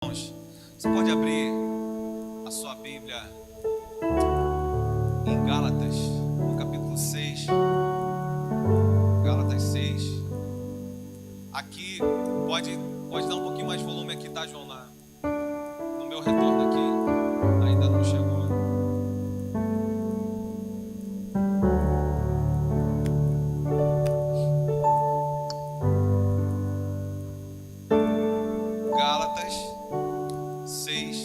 Irmãos, você pode abrir a sua Bíblia em Gálatas, no capítulo 6. Gálatas 6. Aqui, pode dar um pouquinho mais de volume aqui, tá, João? No meu retorno aqui, ainda não chegou. Gálatas 6,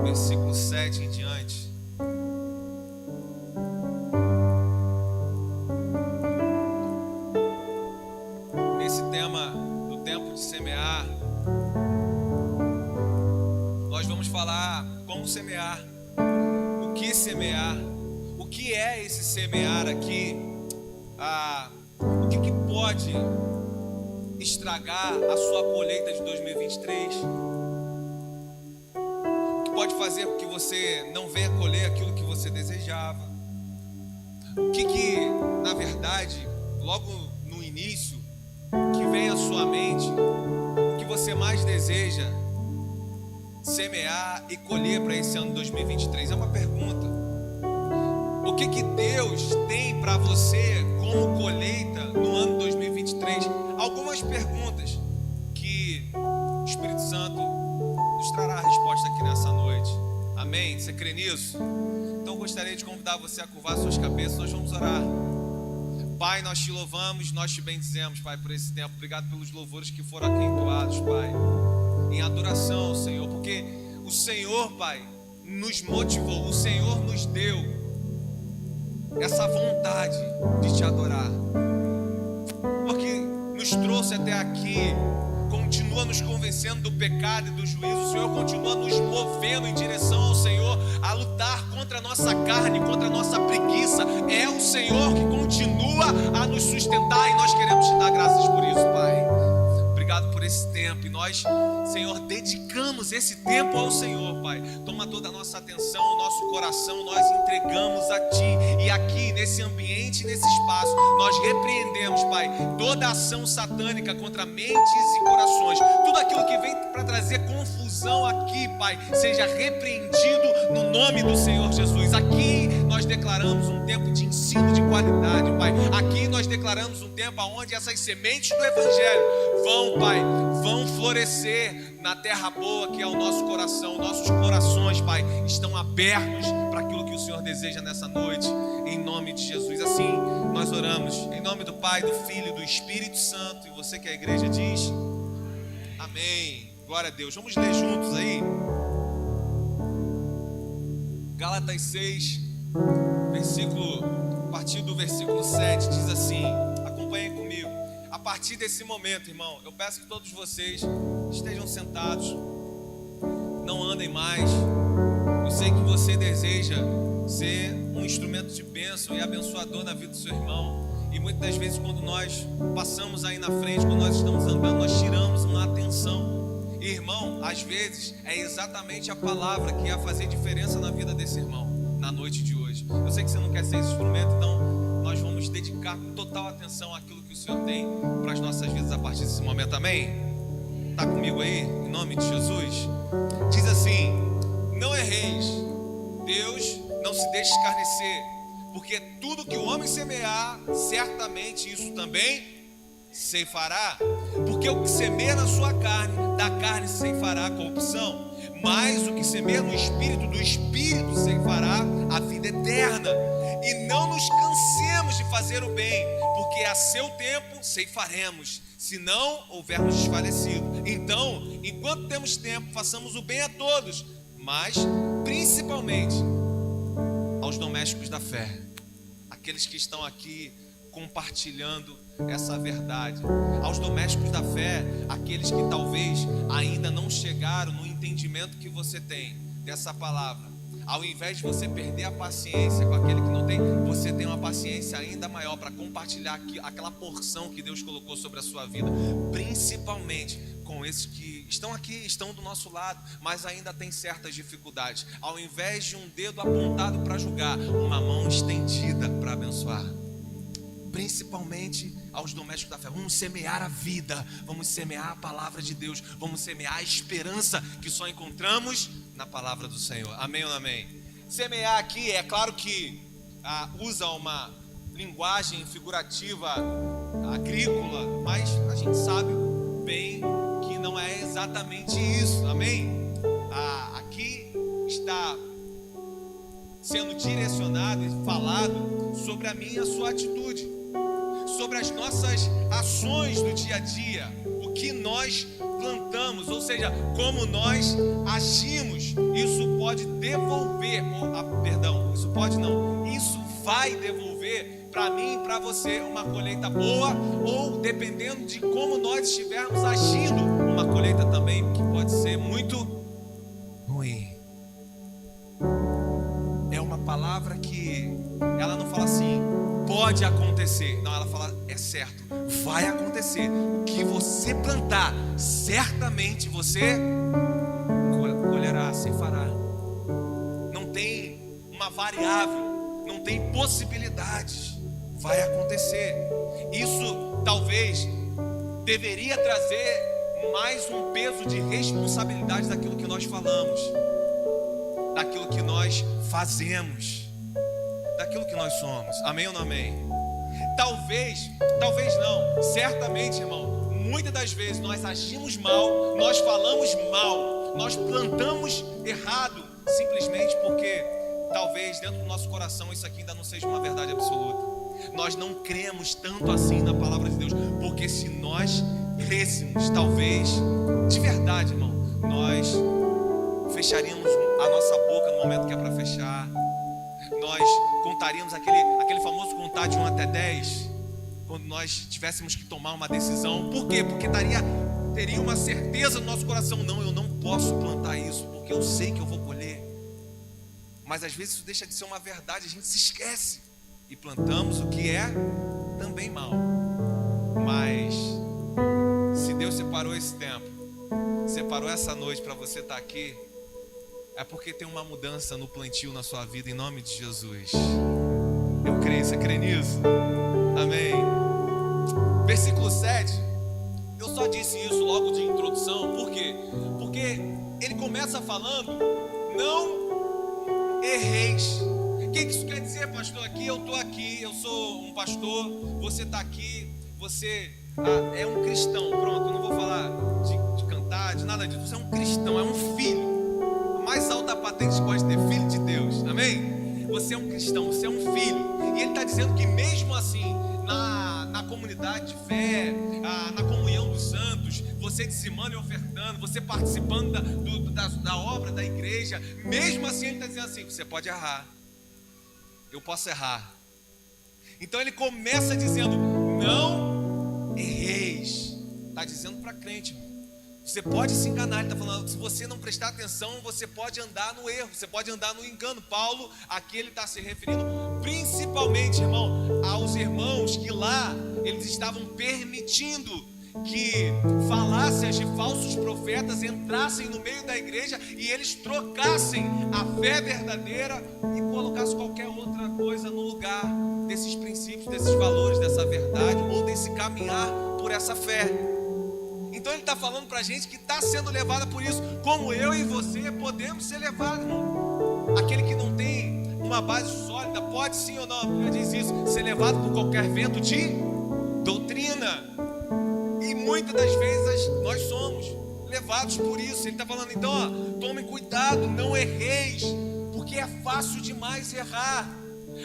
versículo 7 em diante. Nesse tema do tempo de semear, nós vamos falar como semear, o que é esse semear aqui, o que pode estragar a sua colheita de 2023, o que pode fazer com que você não venha colher aquilo que você desejava, o que na verdade, logo no início, que vem à sua mente, o que você mais deseja semear e colher para esse ano 2023. É uma pergunta. O que Deus tem para você como colheita no ano 2023? Algumas perguntas que o Espírito Santo nos trará a resposta aqui nessa noite. Amém? Você crê nisso? Então eu gostaria de convidar você a curvar suas cabeças. Nós vamos orar. Pai, nós te louvamos, nós te bendizemos, Pai, por esse tempo. Obrigado pelos louvores que foram aqui entoados, Pai, em adoração, Senhor, porque o Senhor, Pai, nos motivou, o Senhor nos deu essa vontade de te adorar, porque nos trouxe até aqui, continua nos convencendo do pecado e do juízo. O Senhor continua nos movendo em direção ao Senhor, a lutar contra a nossa carne, contra a nossa preguiça. É o Senhor que continua a nos sustentar e nós queremos te dar graças por isso, Pai. Obrigado por esse tempo, e nós, Senhor, dedicamos esse tempo ao Senhor, Pai. Toma toda a nossa atenção, o nosso coração, nós entregamos a Ti. E aqui, nesse ambiente, nesse espaço, nós repreendemos, Pai, toda ação satânica contra mentes e corações. Tudo aquilo que vem para trazer confusão aqui, Pai, seja repreendido no nome do Senhor Jesus. Aqui nós declaramos um tempo de ensino de qualidade, Pai. Aqui nós declaramos um tempo onde essas sementes do Evangelho vão, Pai, vão florescer na terra boa que é o nosso coração. Nossos corações, Pai, estão abertos para aquilo que o Senhor deseja nessa noite, em nome de Jesus. Assim nós oramos, em nome do Pai, do Filho e do Espírito Santo. E você que a igreja diz amém. Glória a Deus. Vamos ler juntos aí Gálatas 6, a partir do versículo 7, diz assim, acompanhem comigo. A partir desse momento, irmão, eu peço que todos vocês estejam sentados, não andem mais. Eu sei que você deseja ser um instrumento de bênção e abençoador na vida do seu irmão, e muitas das vezes quando nós passamos aí na frente, quando nós estamos andando, nós tiramos uma atenção. E, irmão, às vezes é exatamente a palavra que ia fazer diferença na vida desse irmão na noite de hoje. Eu sei que você não quer ser esse instrumento, então nós vamos dedicar total atenção àquilo que o Senhor tem para as nossas vidas a partir desse momento. Amém? Está comigo aí? Em nome de Jesus. Diz assim: não erreis, Deus não se deixe escarnecer, porque tudo que o homem semear, certamente isso também ceifará. Porque o que semeia na sua carne, da carne ceifará a corrupção, mas o que semeia no Espírito, do Espírito ceifará a vida eterna. E não nos cansemos de fazer o bem, porque a seu tempo ceifaremos, se não houvermos desfalecido. Então, enquanto temos tempo, façamos o bem a todos, mas principalmente aos domésticos da fé, aqueles que estão aqui compartilhando essa verdade. Aos domésticos da fé, aqueles que talvez ainda não chegaram no entendimento que você tem dessa palavra. Ao invés de você perder a paciência com aquele que não tem, você tem uma paciência ainda maior para compartilhar aquela porção que Deus colocou sobre a sua vida, principalmente com esses que estão aqui, estão do nosso lado, mas ainda tem certas dificuldades. Ao invés de um dedo apontado para julgar, uma mão estendida para abençoar. Principalmente aos domésticos da fé: vamos semear a vida, vamos semear a palavra de Deus, vamos semear a esperança que só encontramos na palavra do Senhor. Amém ou não amém? Semear aqui, é claro que usa uma linguagem figurativa agrícola, mas a gente sabe bem que não é exatamente isso. Amém? Aqui está sendo direcionado e falado sobre a minha e a sua atitude, sobre as nossas ações do dia a dia, o que nós plantamos, ou seja, como nós agimos. Isso pode devolver, isso pode não, isso vai devolver para mim e para você uma colheita boa, ou dependendo de como nós estivermos agindo, uma colheita também que pode ser muito ruim. É uma palavra que ela não fala assim, pode acontecer. Não, ela fala, é certo, vai acontecer. O que você plantar, certamente você colherá, ceifará. Não tem uma variável, não tem possibilidades. Vai acontecer. Isso talvez deveria trazer mais um peso de responsabilidade daquilo que nós falamos, daquilo que nós fazemos, daquilo que nós somos. Amém ou não amém? Talvez não, certamente, irmão, muitas das vezes nós agimos mal, nós falamos mal, nós plantamos errado, simplesmente porque talvez dentro do nosso coração isso aqui ainda não seja uma verdade absoluta. Nós não cremos tanto assim na palavra de Deus, porque se nós crêssemos, talvez, de verdade, irmão, nós fecharíamos a nossa boca no momento que é para fechar. Nós contaríamos aquele famoso contar de 1 até 10, quando nós tivéssemos que tomar uma decisão. Por quê? Porque teria uma certeza no nosso coração: não, eu não posso plantar isso, porque eu sei que eu vou colher. Mas às vezes isso deixa de ser uma verdade, a gente se esquece e plantamos o que é também mal. Mas se Deus separou esse tempo, separou essa noite para você estar aqui, é porque tem uma mudança no plantio na sua vida, em nome de Jesus. Eu creio, você crê nisso? Amém. Versículo 7, eu só disse isso logo de introdução, por quê? Porque ele começa falando: não erreis. O que isso quer dizer, pastor? Aqui eu estou aqui, eu sou um pastor, você está aqui, você é um cristão. Pronto, eu não vou falar de cantar, de nada disso. Você é um cristão, é um filho. A mais alta patente que pode ter, filho de Deus. Amém? Você é um cristão, você é um filho. E ele está dizendo que mesmo assim, na comunidade de fé, na comunhão dos santos, você dizimando e ofertando, você participando da obra da igreja, mesmo assim ele está dizendo assim: você pode errar, eu posso errar. Então ele começa dizendo: não erreis. Está dizendo para crente, irmão. Você pode se enganar. Ele está falando: se você não prestar atenção, você pode andar no erro, você pode andar no engano. Paulo, aqui ele está se referindo principalmente, irmão, aos irmãos que lá eles estavam permitindo que falácias de falsos profetas entrassem no meio da igreja e eles trocassem a fé verdadeira e colocassem qualquer outra coisa no lugar desses princípios, desses valores, dessa verdade, ou desse caminhar por essa fé. Então ele está falando para a gente que está sendo levada por isso, como eu e você podemos ser levados, irmão. Aquele que não tem uma base sólida pode, sim ou não, a Bíblia diz isso, ser levado por qualquer vento de doutrina. E muitas das vezes nós somos levados por isso. Ele está falando, então, tome cuidado, não erreis, porque é fácil demais errar.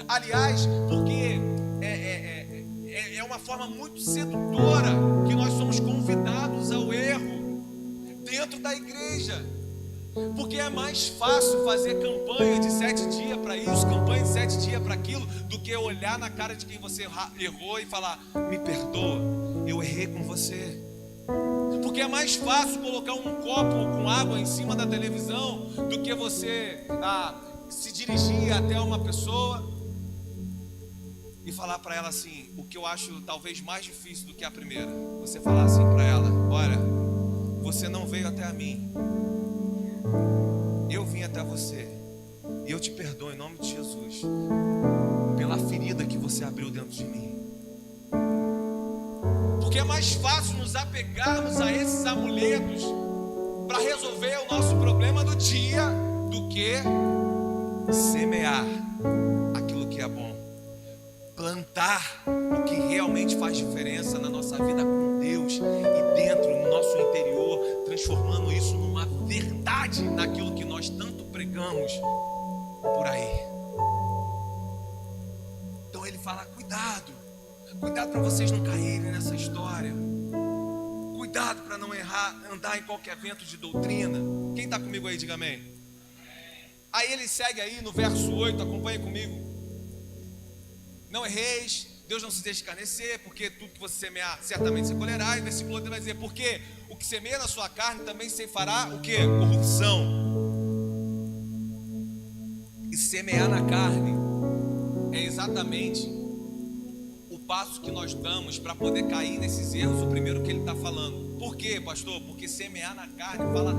Aliás, porque é uma forma muito sedutora que nós somos convidados ao erro dentro da igreja. Porque é mais fácil fazer campanha de 7 dias para isso, campanha de 7 dias para aquilo, do que olhar na cara de quem você errou e falar: me perdoa, eu errei com você. Porque é mais fácil colocar um copo com água em cima da televisão do que você se dirigir até uma pessoa e falar para ela assim, o que eu acho talvez mais difícil do que a primeira. Você falar assim para ela: olha, você não veio até a mim, eu vim até você, e eu te perdoo em nome de Jesus pela ferida que você abriu dentro de mim. Porque é mais fácil nos apegarmos a esses amuletos para resolver o nosso problema do dia do que semear aquilo que é bom, plantar o que realmente faz diferença na nossa vida com Deus e dentro, no nosso interior, transformando isso numa verdade naquilo que nós tanto pregamos por aí. Então ele fala: cuidado para vocês não caírem nessa história, cuidado para não errar, andar em qualquer vento de doutrina. Quem está comigo aí, diga amém. Aí ele segue aí no verso 8, acompanhe comigo. Não erreis, Deus não se deixa escarnecer, porque tudo que você semear, certamente você colherá. E o versículo 8 vai dizer: porque o que semeia na sua carne também ceifará o que? Corrupção. E semear na carne é exatamente o passo que nós damos para poder cair nesses erros. O primeiro que ele está falando. Por quê, pastor? Porque semear na carne fala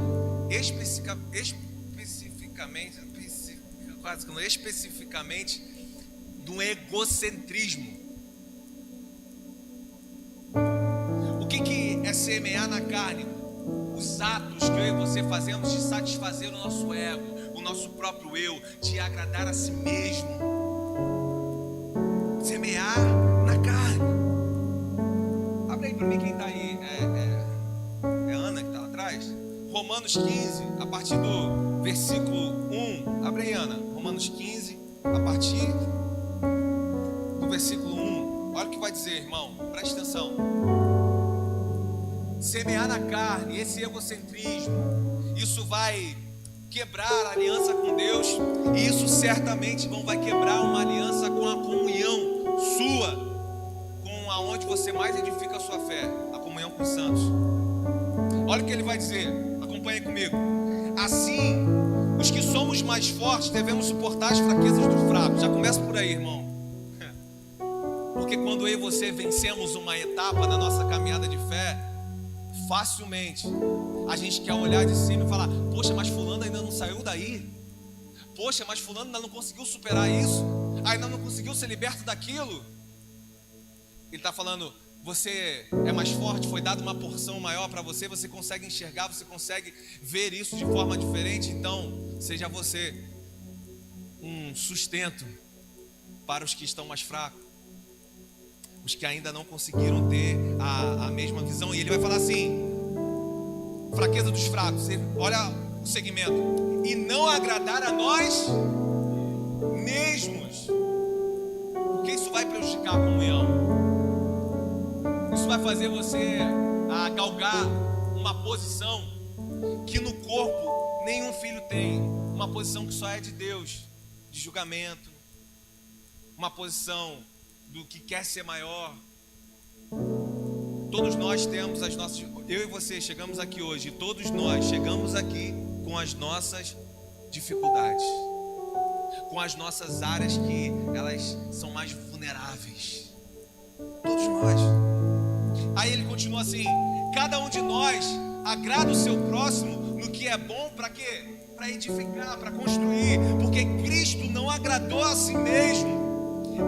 especificamente do egocentrismo. O que é semear na carne? Os atos que eu e você fazemos de satisfazer o nosso ego, o nosso próprio eu, de agradar a si mesmo. Semear na carne. Abre aí para mim quem está aí. É Ana que está lá atrás. Romanos 15, a partir do versículo 1. Abre aí, Ana. Romanos 15, a partir do versículo 1. Olha o que vai dizer, irmão. Preste atenção. Semear na carne, esse egocentrismo, isso vai quebrar a aliança com Deus. E isso certamente vai quebrar uma aliança com a comunhão sua, com aonde você mais edifica a sua fé, a comunhão com os santos. Olha o que ele vai dizer, acompanhe comigo. Assim, os que somos mais fortes devemos suportar as fraquezas dos fracos. Já começa por aí, irmão. Porque quando eu e você vencemos uma etapa da nossa caminhada de fé, facilmente a gente quer olhar de cima e falar: poxa, mas fulano ainda não saiu daí. Poxa, mas fulano ainda não conseguiu superar isso, ainda não conseguiu ser liberto daquilo. Ele está falando: você é mais forte, foi dada uma porção maior para você, você consegue enxergar, você consegue ver isso de forma diferente. Então, seja você um sustento para os que estão mais fracos, os que ainda não conseguiram ter a mesma visão. E ele vai falar assim: fraqueza dos fracos. Olha o segmento: e não agradar a nós mesmos, porque isso vai prejudicar a comunhão. Isso vai fazer você galgar uma posição que no corpo nenhum filho tem, uma posição que só é de Deus, de julgamento, uma posição do que quer ser maior. Todos nós temos as nossas. Eu e você chegamos aqui hoje, todos nós chegamos aqui com as nossas dificuldades, com as nossas áreas que elas são mais vulneráveis. Todos nós. Aí ele continua assim: cada um de nós agrada o seu próximo no que é bom. Para quê? Para edificar, para construir. Porque Cristo não agradou a si mesmo,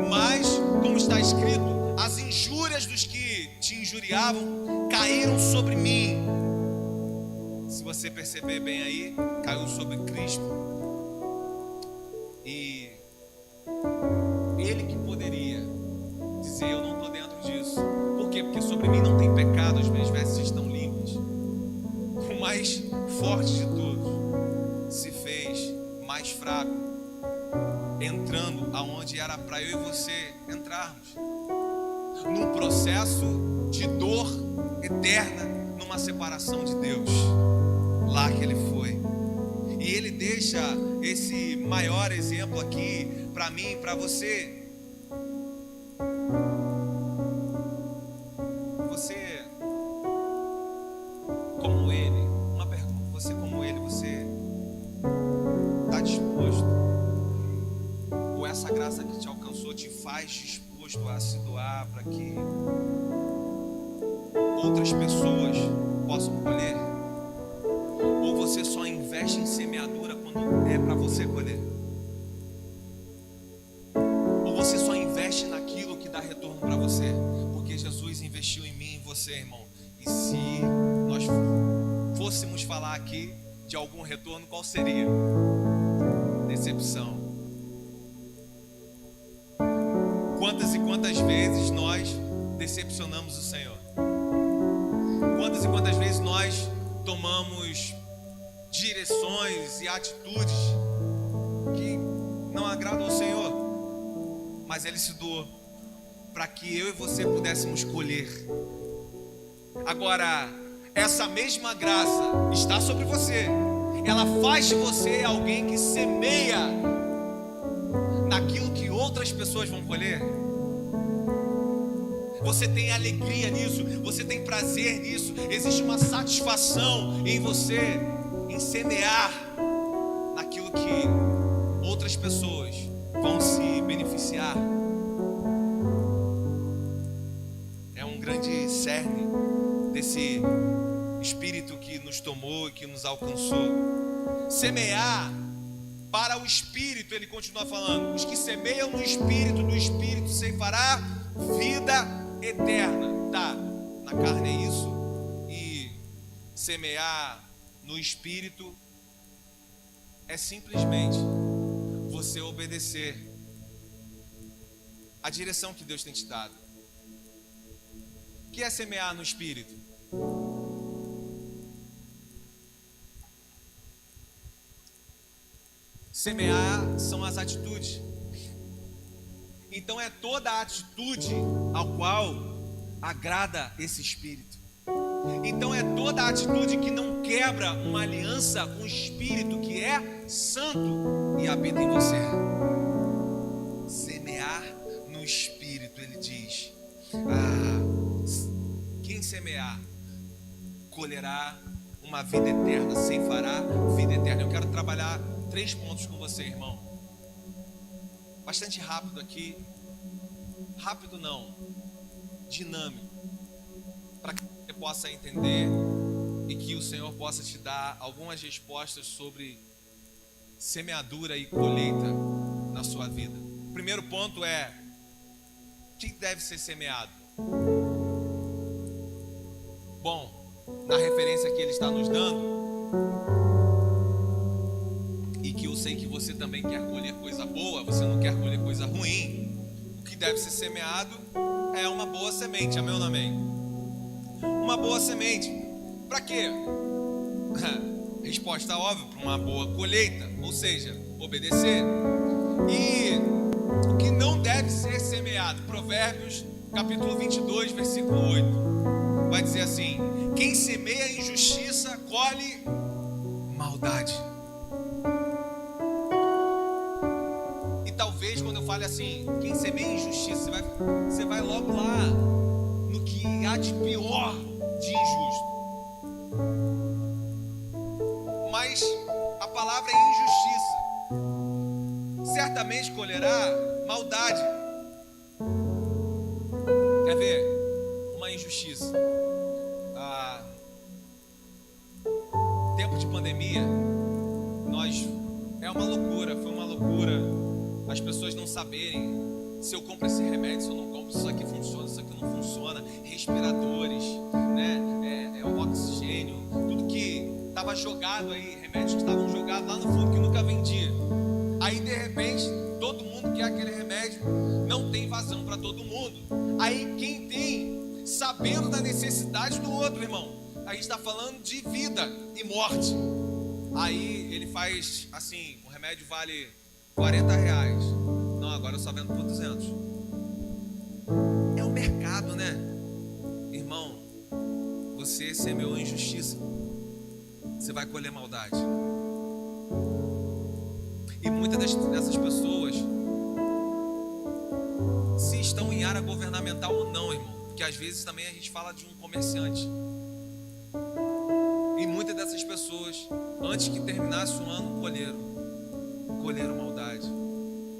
mas, como está escrito, as injúrias dos que te injuriavam caíram sobre mim. Se você perceber bem aí, caiu sobre Cristo. E ele que poderia dizer: eu não estou dentro disso. Por quê? Porque sobre mim não tem pecado, as minhas vestes estão limpas. O mais forte de todos se fez mais fraco, entrando aonde era para eu e você entrarmos, num processo de dor eterna, numa separação de Deus. Lá que ele foi. E ele deixa esse maior exemplo aqui para mim e para você. Você, como ele, uma pergunta: você como ele, você está disposto? Ou essa graça que te alcançou te faz disposto a se doar para que outras pessoas possam colher? Ou você só investe em semeadura quando é para você colher? Ou você só investe naquilo que dá retorno para você? Porque Jesus investiu em mim e você. irmão. E se nós fôssemos falar aqui de algum retorno, qual seria? Decepção. Quantas e quantas vezes nós decepcionamos o Senhor? Quantas e quantas vezes nós tomamos direções e atitudes que não agradam ao Senhor, mas Ele se doou para que eu e você pudéssemos colher. Agora, essa mesma graça está sobre você. Ela faz de você alguém que semeia naquilo que outras pessoas vão colher. Você tem alegria nisso, você tem prazer nisso, existe uma satisfação em você, em semear naquilo que outras pessoas vão se beneficiar. É um grande cerne desse espírito que nos tomou e que nos alcançou. Semear para o espírito, ele continua falando: os que semeiam no espírito, do espírito ceifará vida eterna. Tá, na carne é isso, e semear no espírito é simplesmente você obedecer a direção que Deus tem te dado. O que é semear no espírito? Semear são as atitudes. Então é toda a atitude ao qual agrada esse espírito. Então é toda a atitude que não quebra uma aliança com o espírito que é santo e habita em você. Semear no espírito, ele diz: quem semear colherá uma vida eterna, ceifará vida eterna. Eu quero trabalhar 3 pontos com você, irmão. Bastante rápido aqui. Rápido não, dinâmico, para que você possa entender e que o Senhor possa te dar algumas respostas sobre semeadura e colheita na sua vida. O primeiro ponto é: o que deve ser semeado? Bom, na referência que ele está nos dando, e que eu sei que você também quer colher coisa boa, você não quer colher coisa ruim. O que deve ser semeado é uma boa semente, amém ou não amém? Uma boa semente, para quê? Resposta óbvia, para uma boa colheita, ou seja, obedecer. E o que não deve ser semeado? Provérbios capítulo 22, versículo 8, vai dizer assim: quem semeia injustiça colhe maldade. Talvez quando eu fale assim, quem semeia injustiça, você vai logo lá no que há de pior de injusto. Mas a palavra é injustiça. Certamente colherá maldade. Quer ver? Uma injustiça. Tempo de pandemia, é uma loucura, foi uma loucura. As pessoas não saberem se eu compro esse remédio, se eu não compro, se isso aqui funciona, se isso aqui não funciona. Respiradores, né? O oxigênio, tudo que estava jogado aí, remédios que estavam jogados lá no fundo que nunca vendia. Aí de repente, todo mundo quer aquele remédio, não tem vazão para todo mundo. Aí quem tem, sabendo da necessidade do outro, irmão, a gente está falando de vida e morte. Aí ele faz assim: o remédio vale R$40. Não, agora eu só vendo por 200. É o mercado, né? Irmão, você semeou injustiça, você vai colher maldade. E muitas dessas pessoas, se estão em área governamental ou não, irmão, porque às vezes também a gente fala de um comerciante. E muitas dessas pessoas, antes que terminasse o ano, colheram maldade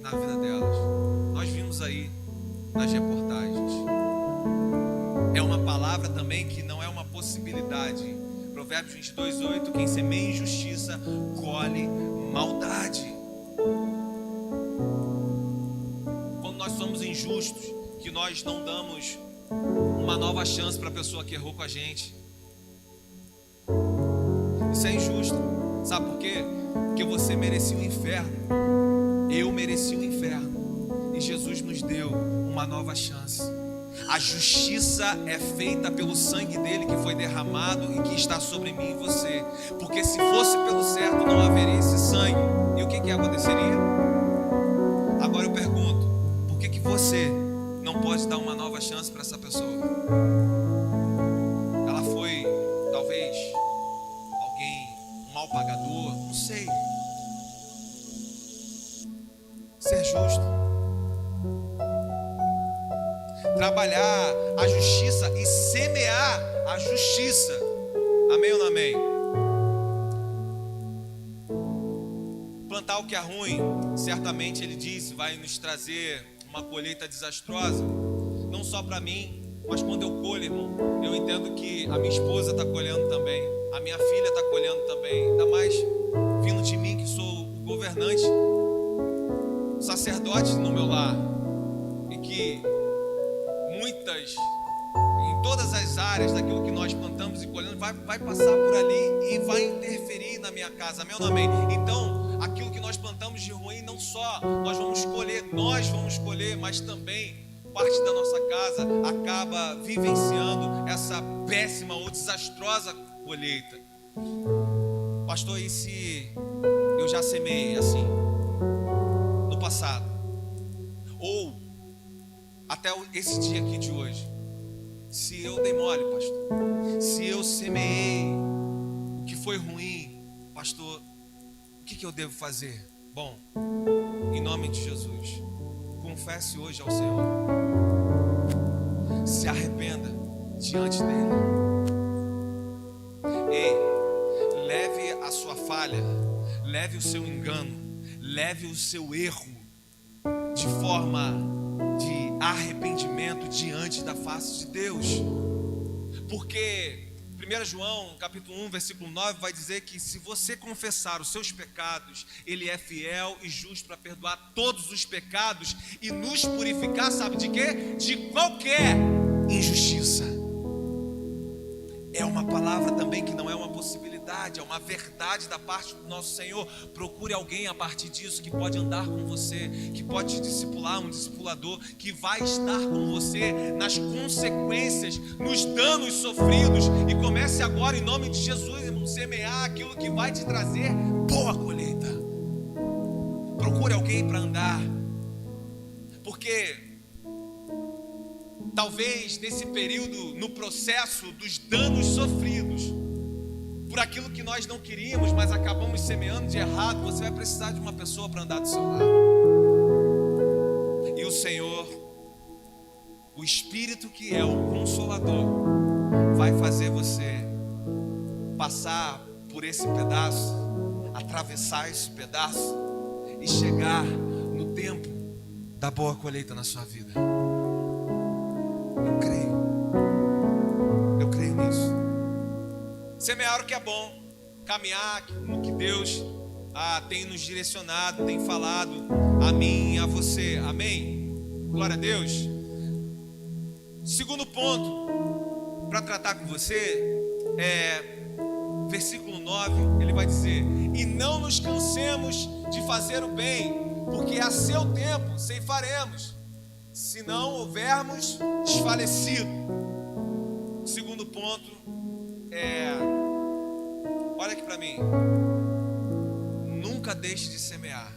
na vida delas. Nós vimos aí nas reportagens. É uma palavra também que não é uma possibilidade. Provérbios 22, 8: quem semeia injustiça colhe maldade. Quando nós somos injustos, que nós não damos uma nova chance para a pessoa que errou com a gente. Isso é injusto. Sabe por quê? Porque você merecia o inferno. Eu mereci o inferno. E Jesus nos deu uma nova chance. A justiça é feita pelo sangue dele que foi derramado e que está sobre mim e você. Porque se fosse pelo certo, não haveria esse sangue. E o que aconteceria? Agora eu pergunto, por que você não pode dar uma nova chance para essa pessoa? Ela foi, talvez, alguém, um mal pagador, não sei. Ser justo. Trabalhar a justiça e semear a justiça. Amém ou não amém? Plantar o que é ruim, certamente ele disse, vai nos trazer uma colheita desastrosa. Não só para mim, mas quando eu colho, irmão, eu entendo que a minha esposa está colhendo também, a minha filha está colhendo também, ainda mais vindo de mim que sou o governante, o sacerdote no meu lar, e que em todas as áreas daquilo que nós plantamos e colhemos, vai passar por ali e vai interferir na minha casa, amém ou não amém? Então, aquilo que nós plantamos de ruim, não só nós vamos colher, mas também parte da nossa casa acaba vivenciando essa péssima ou desastrosa colheita. Pastor, e se eu já semeei assim, no passado? Ou até esse dia aqui de hoje, se eu dei mole, pastor, se eu semeei o que foi ruim, pastor, o que eu devo fazer? Bom, em nome de Jesus, confesse hoje ao Senhor, se arrependa diante dele. Ei, leve a sua falha, leve o seu engano, leve o seu erro de forma de arrependimento diante da face de Deus. Porque 1 João capítulo 1 versículo 9 vai dizer que se você confessar os seus pecados, ele é fiel e justo para perdoar todos os pecados e nos purificar, sabe de quê? De qualquer injustiça. É uma palavra também que não é uma possibilidade, é uma verdade da parte do nosso Senhor. Procure alguém a partir disso que pode andar com você, que pode te discipular, um discipulador que vai estar com você nas consequências, nos danos sofridos. E comece agora, em nome de Jesus, irmão, semear aquilo que vai te trazer boa colheita. Procure alguém para andar, porque talvez nesse período, no processo dos danos sofridos, por aquilo que nós não queríamos, mas acabamos semeando de errado, você vai precisar de uma pessoa para andar do seu lado. E o Senhor, o Espírito que é o Consolador, vai fazer você passar por esse pedaço, atravessar esse pedaço e chegar no tempo da boa colheita na sua vida. Eu creio nisso. Semear o que é bom, caminhar no que Deus tem nos direcionado, tem falado a mim e a você, amém? Glória a Deus. Segundo ponto para tratar com você versículo 9, ele vai dizer: e não nos cansemos de fazer o bem, porque a seu tempo ceifaremos, se não houvermos desfalecido. O segundo ponto olha aqui para mim, nunca deixe de semear.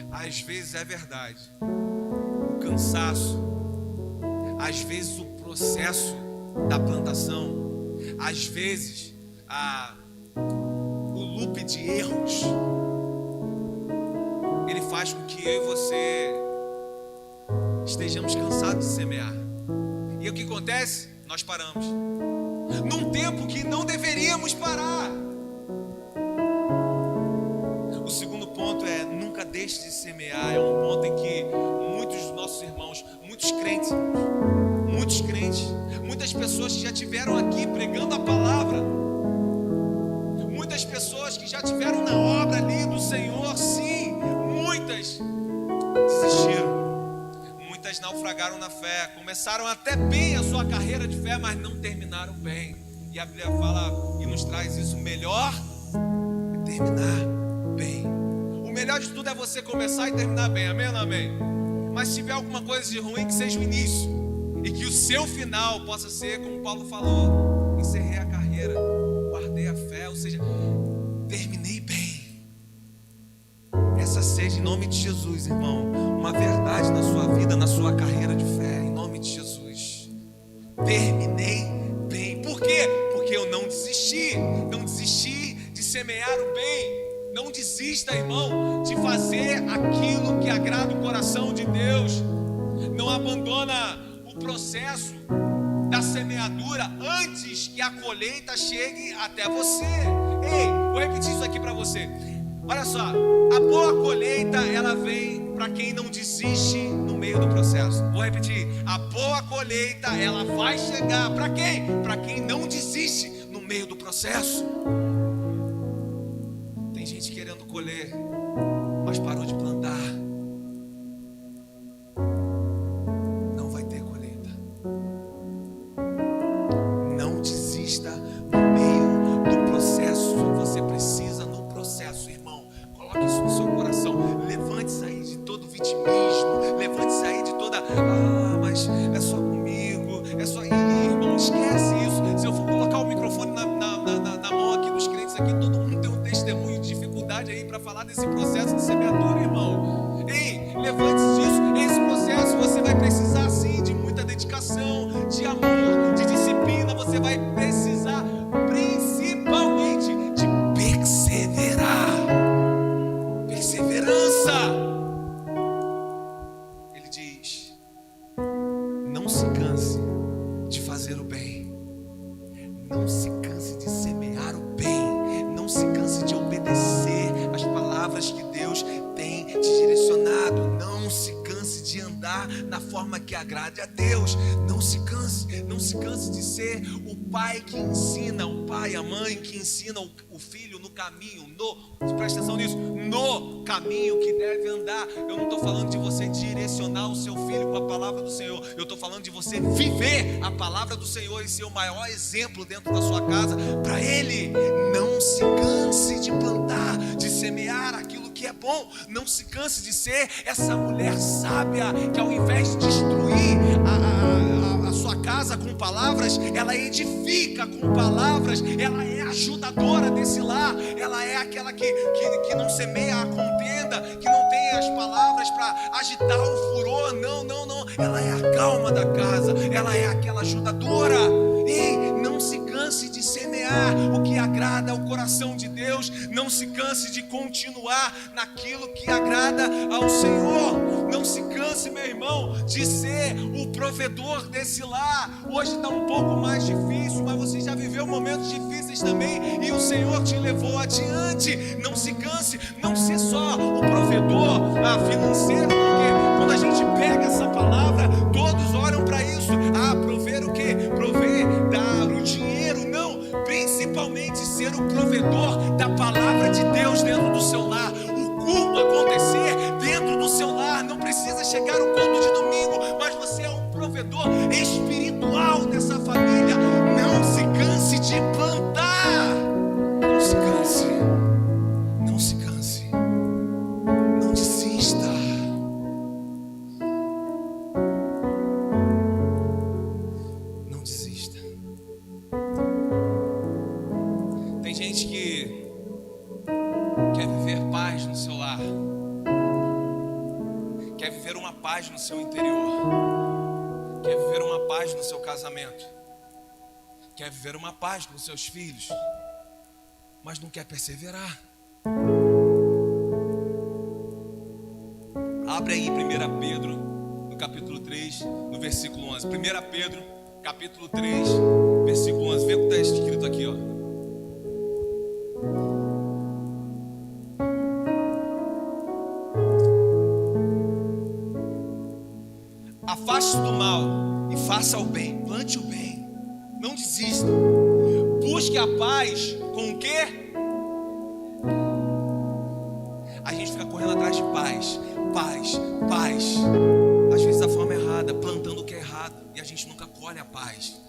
Às vezes é verdade, o cansaço, às vezes o processo da plantação, às vezes o loop de erros, ele faz com que eu e você estejamos cansados de semear. E o que acontece? Nós paramos num tempo que não deveríamos parar. O segundo ponto nunca deixe de semear. É um ponto em que muitos dos nossos irmãos, muitos crentes, muitas pessoas que já tiveram aqui pregando a palavra, muitas pessoas que já tiveram na obra ali do Senhor, sim, muitas desistiram, muitas naufragaram. naufragaram na fé, começaram até bem a sua carreira de fé, mas não terminaram bem. E a Bíblia fala e nos traz isso: melhor é terminar bem. O melhor de tudo é você começar e terminar bem, amém ou não amém? Mas se tiver alguma coisa de ruim, que seja o início, e que o seu final possa ser, como Paulo falou: encerrei a carreira, guardei a fé, ou seja, terminei bem. Essa seja, em nome de Jesus, irmão, uma verdade na sua vida, na sua carreira de fé, em nome de Jesus. Terminei bem. Por quê? Porque eu não desisti de semear o bem. Não desista, irmão, de fazer aquilo que agrada o coração de Deus. Não abandona o processo da semeadura antes que a colheita chegue até você. Ei, vou repetir isso aqui para você. Olha só, a boa colheita, ela vem para quem não desiste no meio do processo. Vou repetir, a boa colheita, ela vai chegar para quem? Para quem não desiste no meio do processo. Tem gente querendo colher, mas parou de plantar. Não vai ter colheita. Não desista no meio do processo. Você precisa no processo, irmão. Coloque isso no seu coração. Levante-se aí de todo vitimismo. Levante-se aí de toda... mas é só comigo. É só... irmão, esquece isso. Se eu for colocar o microfone na mão aqui dos crentes aqui, todo mundo tem um testemunho de dificuldade aí para falar desse processo de semeadura, irmão. Ei, levante-se disso. Esse processo você vai precisar sim de muita dedicação, de amor, de disciplina. Você vai precisar principalmente de perseverar. Perseverança. Ele diz: não se canse de fazer o bem. Não se canse de semear o bem. Não se canse de obedecer as palavras que Deus tem te direcionado. Não se canse de andar na forma que agrade a Deus. Não se canse de ser o pai que ensina, o pai, a mãe que ensina o filho no caminho, presta atenção nisso, no caminho que deve andar. Eu não estou falando de você direcionar o seu filho com a palavra do Senhor. Eu estou falando de você viver a palavra do Senhor e ser o maior exemplo dentro da sua casa para Ele. Não se canse de plantar, de semear aquilo que é bom. Não se canse de ser essa mulher sábia que, ao invés de destruir a sua casa com palavras, ela edifica com palavras. Ela é ajudadora desse lar. Ela é aquela que não semeia a contenda, que não tem as palavras para agitar o furor. Não. Ela é a calma da casa. Ela é aquela ajudadora. E não se canse de semear o que agrada ao coração de Deus. Não se canse de continuar naquilo que agrada ao Senhor. Não se canse, meu irmão, de ser o provedor desse lar. Hoje está um pouco mais difícil, mas você já viveu momentos difíceis também, e o Senhor te levou adiante. Não se canse, não ser só o provedor financeiro, porque quando a gente pega essa palavra, todos olham para isso. Prover o quê? Prover, dar o dinheiro. Não, principalmente ser o provedor da palavra de Deus dentro do seu lar. O culto acontecer dentro do seu lar. Não precisa chegar o culto de domingo, mas você é um provedor espiritual dessa família. Não se canse de plantar. Não se canse. Não se canse. Não desista. Não desista. Tem gente que quer viver paz no seu lar, quer viver uma paz no seu interior, quer viver uma paz no seu casamento, quer viver uma paz com seus filhos, mas não quer perseverar. Abre aí 1 Pedro, no capítulo 3, no versículo 11. 1 Pedro, capítulo 3, versículo 11. Vê o que está escrito aqui, ó. Afaste-se do mal e faça o bem. Plante o bem. Não desista. Busque a paz com o quê? A gente fica correndo atrás de paz. Às vezes da forma errada. lado e a gente nunca colhe a paz.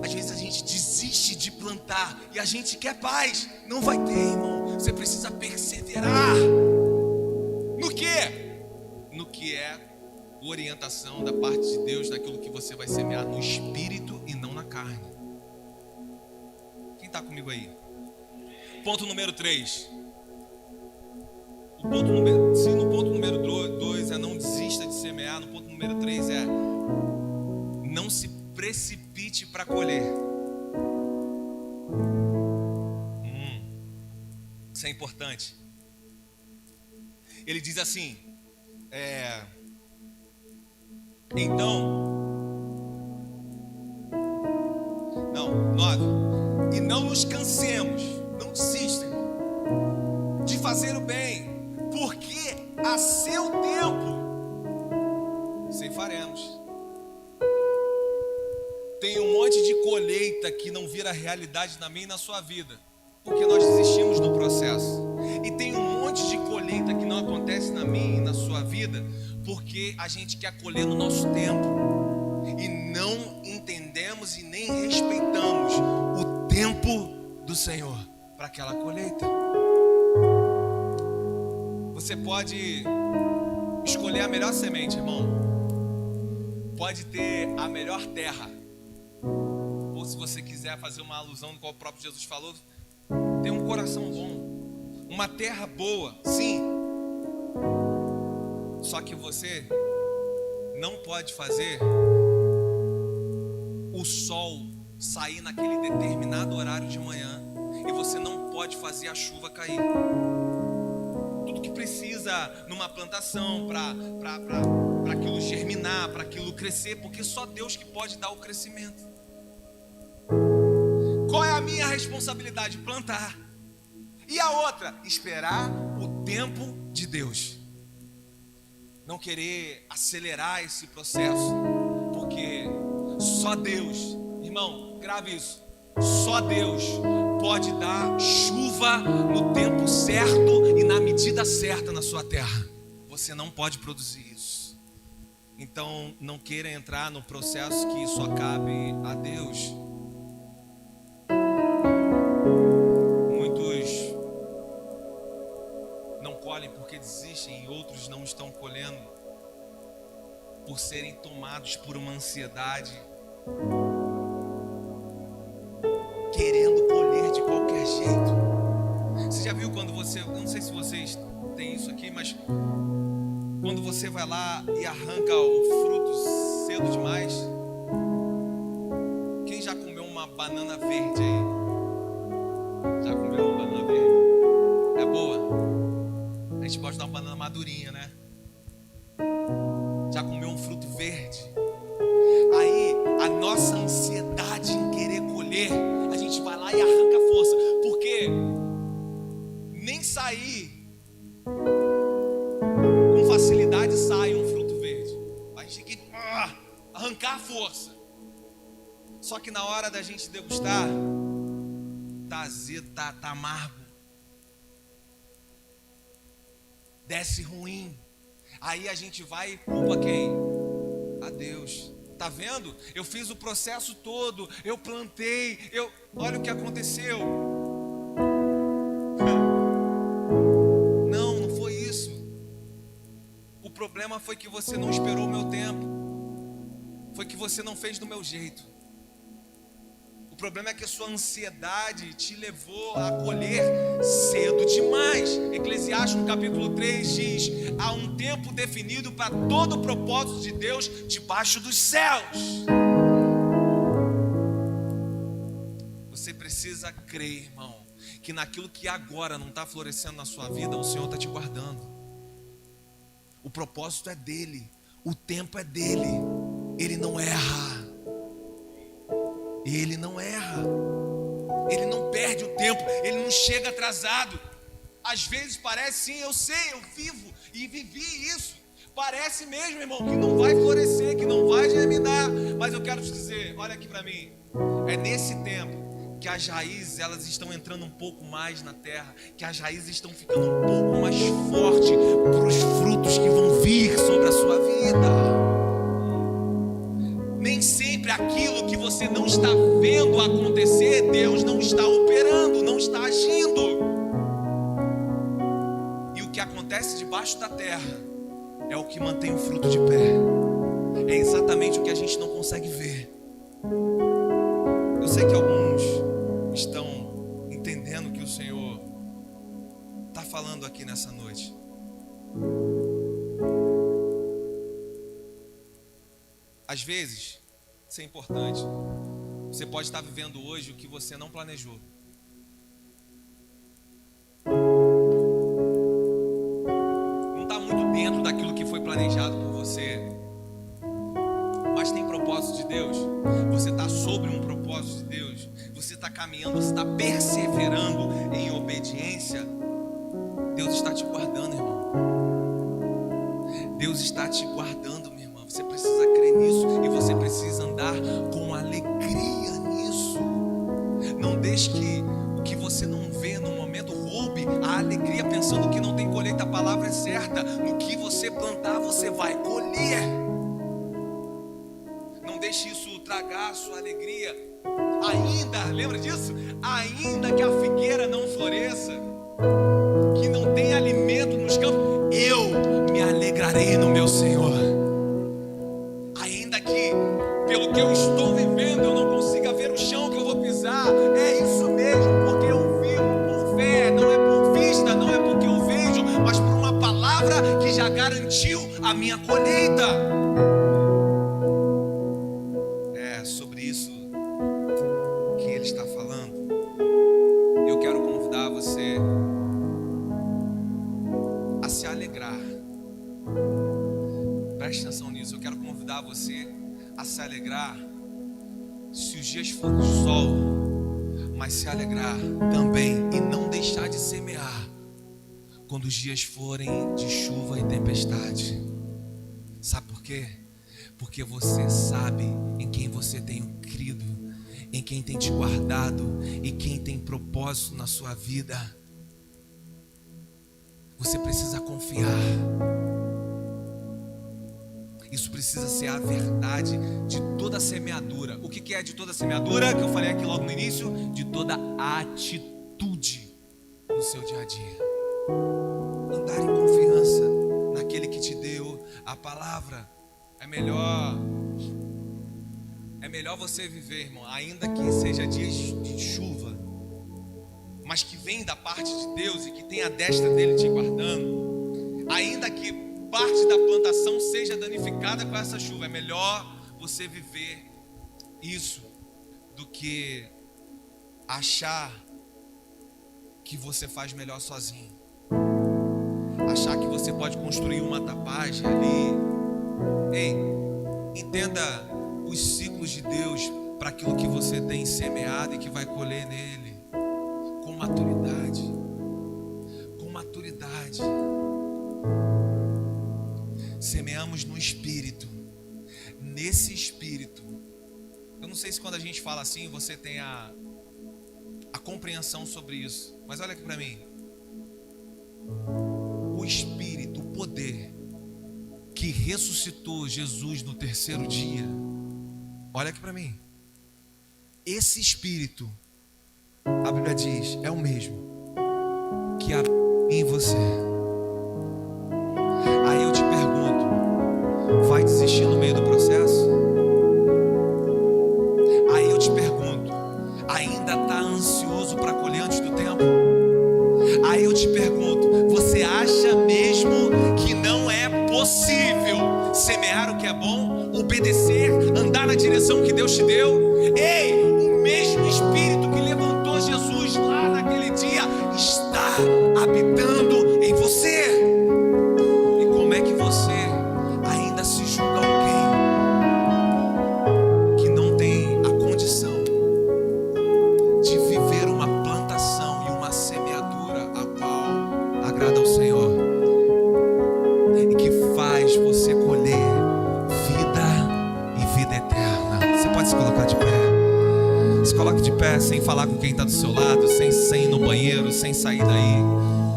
Às vezes a gente desiste de plantar e a gente quer paz. Não vai ter, irmão. Você precisa perseverar. No quê? No que é orientação da parte de Deus, naquilo que você vai semear no espírito e não na carne. Quem está comigo aí? Ponto número 3. Se no ponto número 2 é não desista de semear, no ponto número 3 é não se precipite para colher. Isso é importante. Ele diz assim, então, 9, e não nos cansemos, não desistem de fazer o bem, porque a seu tempo ceifaremos. Tem um monte de colheita que não vira realidade na minha e na sua vida, porque nós desistimos do processo. E tem um monte de colheita que não acontece na minha e na sua vida, porque a gente quer colher no nosso tempo. E não entendemos e nem respeitamos o tempo do Senhor para aquela colheita. Você pode escolher a melhor semente, irmão. Pode ter a melhor terra. Ou se você quiser fazer uma alusão no qual o próprio Jesus falou, tem um coração bom, uma terra boa, sim. Só que você não pode fazer o sol sair naquele determinado horário de manhã, e você não pode fazer a chuva cair. Tudo que precisa numa plantação para aquilo germinar, para aquilo crescer, porque só Deus que pode dar o crescimento. Qual é a minha responsabilidade? Plantar. E a outra? Esperar o tempo de Deus. Não querer acelerar esse processo, porque só Deus, irmão, grave isso, só Deus pode dar chuva no tempo certo e na medida certa na sua terra. Você não pode produzir isso. Então não queira entrar no processo que só cabe a Deus. Muitos não colhem porque desistem, e outros não estão colhendo por serem tomados por uma ansiedade, querendo colher de qualquer jeito. Você já viu quando você, eu não sei se vocês têm isso aqui, mas quando você vai lá e arranca o fruto cedo demais? Quem já comeu uma banana verde aí? Já comeu uma banana verde? É boa? A gente gosta de uma banana madurinha, né? Já comeu um fruto verde? Aí a nossa ansiedade em querer colher, a gente vai lá e arranca a força, porque nem sair com facilidade sai um fruto verde. A gente tem que arrancar a força. Só que na hora da gente degustar, tá azedo, tá amargo, desce ruim. Aí a gente vai e culpa quem? A Deus. Tá vendo? Eu fiz o processo todo, eu plantei, olha o que aconteceu. Não foi isso. O problema foi que você não esperou o meu tempo. Foi que você não fez do meu jeito. O problema é que a sua ansiedade te levou a colher cedo demais. Eclesiastes no capítulo 3 diz: há um tempo definido para todo o propósito de Deus debaixo dos céus. Você precisa crer, irmão, que naquilo que agora não está florescendo na sua vida, o Senhor está te guardando. O propósito é dele, o tempo é dele. Ele não erra. Ele não erra. Ele não perde o tempo. Ele não chega atrasado. Às vezes parece, sim, eu sei, eu vivo e vivi isso. Parece mesmo, irmão, que não vai florescer, que não vai germinar. Mas eu quero te dizer, olha aqui para mim. É nesse tempo que as raízes, elas estão entrando um pouco mais na terra, que as raízes estão ficando um pouco mais fortes para os frutos que vão vir sobre a sua vida. aquilo que você não está vendo acontecer, Deus não está operando, não está agindo. E o que acontece debaixo da terra é o que mantém o fruto de pé. É exatamente o que a gente não consegue ver. Eu sei que alguns estão entendendo o que o Senhor está falando aqui nessa noite. Às vezes, isso é importante. Você pode estar vivendo hoje o que você não planejou. Não está muito dentro daquilo que foi planejado por você, mas tem propósito de Deus. Você está sobre um propósito de Deus. Você está caminhando, você está perseverando em obediência. Deus está te guardando, irmão. Deus está te guardando, minha irmã. Você precisa crer nisso e você precisa andar com alegria nisso. Não deixe que o que você não vê no momento roube a alegria, pensando que não tem colheita. A palavra é certa: no que você plantar, você vai colher. Não deixe isso tragar a sua alegria. Ainda, lembra disso? Ainda que a figueira não floresça, que não tem alimento nos campos, eu me alegrarei no meu Senhor. Ainda que pelo que eu estou vivendo eu não consiga ver o chão que eu vou pisar, é isso mesmo, porque eu vivo por fé, não é por vista, não é porque eu vejo, mas por uma palavra que já garantiu a minha colheita. É sobre isso que ele está falando. Eu quero convidar você a se alegrar. Preste atenção nisso. Eu quero convidar você a se alegrar se os dias forem de sol, mas se alegrar também e não deixar de semear quando os dias forem de chuva e tempestade. Sabe por quê? Porque você sabe em quem você tem crido, em quem tem te guardado e quem tem propósito na sua vida. Você precisa confiar. Isso precisa ser a verdade de toda semeadura. O que é de toda semeadura? Que eu falei aqui logo no início. De toda atitude no seu dia a dia. Andar em confiança naquele que te deu a palavra. É melhor você viver, irmão, ainda que seja dias de chuva, mas que vem da parte de Deus e que tem a destra dele te guardando. Ainda que parte da plantação seja danificada com essa chuva, é melhor você viver isso do que achar que você faz melhor sozinho, achar que você pode construir uma tapagem ali. Ei, entenda os ciclos de Deus para aquilo que você tem semeado e que vai colher nele, com maturidade, com maturidade. Semeamos no Espírito, nesse Espírito. Eu não sei se quando a gente fala assim, você tem a compreensão sobre isso, mas olha aqui para mim. O Espírito, o poder que ressuscitou Jesus no terceiro dia, olha aqui para mim. Esse Espírito, a Bíblia diz, é o mesmo que habita em você. Aí eu te pergunto, vai desistir no meio do processo? Aí eu te pergunto, ainda está ansioso para colher antes do tempo? Aí eu te pergunto, você acha mesmo que não é possível semear o que é bom, obedecer, andar na direção que Deus te deu? Ei, o mesmo Espírito que levantou Jesus lá naquele dia está habitando em você. E como é que você ainda se julga alguém que não tem a condição de viver uma plantação e uma semeadura a qual agrada ao Senhor e que faz você colher vida e vida eterna? Você pode se colocar de pé. Se coloque de pé sem falar com quem está do seu lado, sem ir no banheiro, sem sair daí.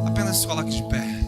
Apenas se coloque de pé.